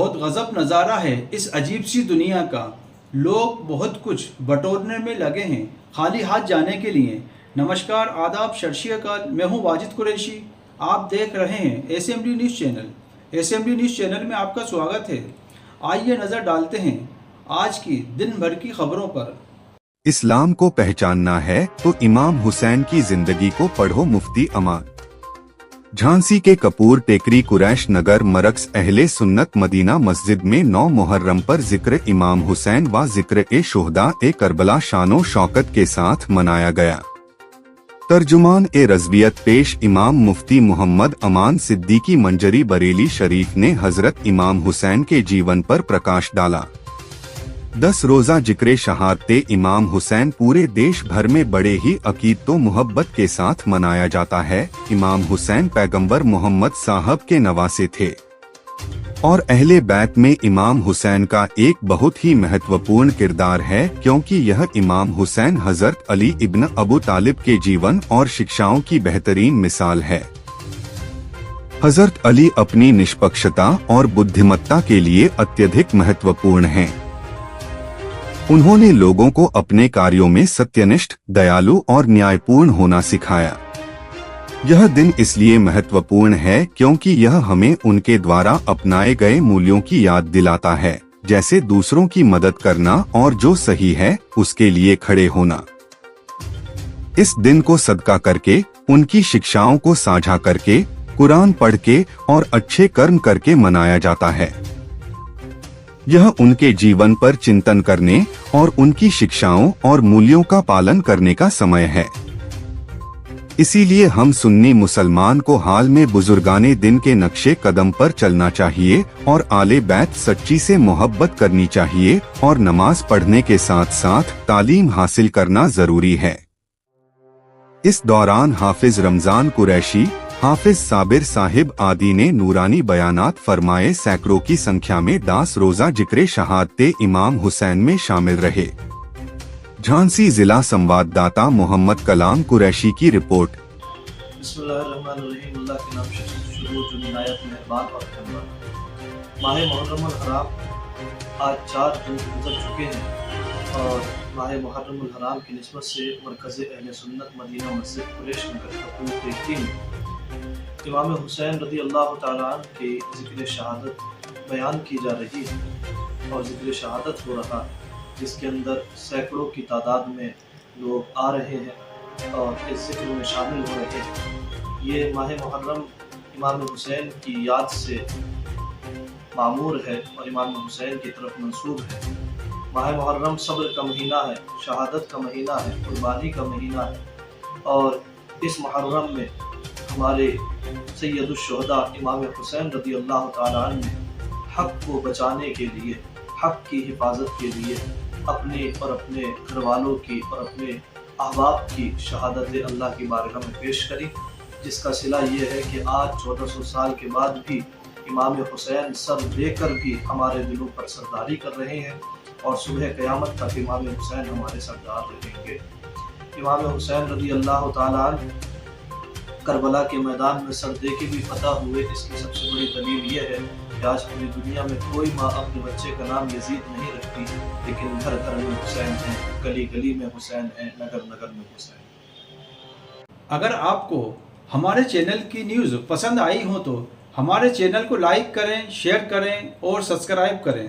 बहुत गज़ब नज़ारा है इस अजीब सी दुनिया का। लोग बहुत कुछ बटोरने में लगे हैं खाली हाथ जाने के लिए। नमस्कार, आदाब, शर्शी अकाल। मैं हूं वाजिद कुरैशी। आप देख रहे हैं SMD news channel. SMD news channel में आपका स्वागत है। आइए नज़र डालते हैं आज की दिन भर की खबरों पर। इस्लाम को पहचानना है तो इमाम हुसैन की जिंदगी को पढ़ो। मुफ्ती अमान। झांसी के कपूर टेकरी कुरैश नगर मरकज अहले सुन्नत मदीना मस्जिद में 9 मुहर्रम पर जिक्र इमाम हुसैन व जिक्र ए शुहदा ए करबला शानो शौकत के साथ मनाया गया। तर्जुमान ए रज़वियत पेश इमाम मुफ्ती मोहम्मद अमान सिद्दीकी मंजरी बरेली शरीफ ने हजरत इमाम हुसैन के जीवन पर प्रकाश डाला। 10 रोज़ा जिक्र शहादते इमाम हुसैन पूरे देश भर में बड़े ही अकीदत व मोहब्बत के साथ मनाया जाता है। इमाम हुसैन पैगंबर मोहम्मद साहब के नवासे थे और अहले बैत में इमाम हुसैन का एक बहुत ही महत्वपूर्ण किरदार है, क्योंकि यह इमाम हुसैन हजरत अली इब्न अबू तालिब के जीवन और शिक्षाओं की बेहतरीन मिसाल है। हजरत अली अपनी निष्पक्षता और बुद्धिमत्ता के लिए अत्यधिक महत्वपूर्ण हैं। उन्होंने लोगों को अपने कार्यों में सत्यनिष्ठ, दयालु और न्यायपूर्ण होना सिखाया। यह दिन इसलिए महत्वपूर्ण है क्योंकि यह हमें उनके द्वारा अपनाए गए मूल्यों की याद दिलाता है, जैसे दूसरों की मदद करना और जो सही है उसके लिए खड़े होना। इस दिन को सदका करके, उनकी शिक्षाओं को साझा करके, कुरान पढ़ के और अच्छे कर्म करके मनाया जाता है। यह उनके जीवन पर चिंतन करने और उनकी शिक्षाओं और मूल्यों का पालन करने का समय है। इसीलिए हम सुन्नी मुसलमान को हाल में बुजुर्गाने दिन के नक्शे कदम पर चलना चाहिए और आले बैत सच्ची से मोहब्बत करनी चाहिए और नमाज पढ़ने के साथ साथ तालीम हासिल करना जरूरी है। इस दौरान हाफिज रमजान कुरैशी, हाफिज साबिर साहिब आदि ने नूरानी बयानात फरमाए। सैकड़ों की संख्या में 10 रोज़ा जिक्र शहादते इमाम हुसैन में शामिल रहे। झांसी जिला संवाददाता मोहम्मद कलाम कुरैशी की रिपोर्ट। बिस्मिल्लाहिर्रहमानिर्रहीम। अल्लाह के नाम से शुरू जो निहायत मेहरबान और रहमान। माह मुहर्रम हराम आज 4 दिन गुजर चुके हैं और माह मुहर्रम हराम की निस्बत से मरकज़ अहले सुन्नत मदीना मस्जिद कुरैश नगर कपूर टेकरी में इमाम हुसैन रज़ी अल्लाह तआला अन्हु के ज़िक्र शहादत बयान की जा रही है और ज़िक्र शहादत हो रहा है, जिसके अंदर सैकड़ों की तादाद में लोग आ रहे हैं और इस ज़िक्र में शामिल हो रहे हैं। ये माह मुहर्रम इमाम हुसैन की याद से मामूर है और इमाम हुसैन की तरफ मंसूब है। माह मुहर्रम सब्र का महीना है, शहादत का महीना है, कुर्बानी का महीना है और इस मुहर्रम में हमारे सैयदुश शुहदा इमाम हुसैन रज़ी अल्लाह तआला अन्हु ने हक़ को बचाने के लिए, हक़ की हिफाजत के लिए अपने और अपने घर वालों की और अपने अहबाब की शहादत अल्लाह की बारगाह में पेश करी, जिसका सिला ये है कि आज 1400 साल के बाद भी इमाम हुसैन सर देकर भी हमारे दिलों पर सरदारी कर रहे हैं और सुबह क़यामत तक इमाम हुसैन हमारे सरदार रहेंगे। इमाम हुसैन रज़ी अल्लाह तआला अन्हु करबला के मैदान में सर दे के भी फतह हुए। इसकी सबसे बड़ी दलील ये है कि आज पूरी दुनिया में कोई माँ अपने बच्चे का नाम यजीद नहीं रखती, लेकिन घर घर में हुसैन है, गली गली में हुसैन है, नगर नगर में हुसैन। अगर आपको हमारे चैनल की न्यूज़ पसंद आई हो तो हमारे चैनल को लाइक करें, शेयर करें और सब्सक्राइब करें।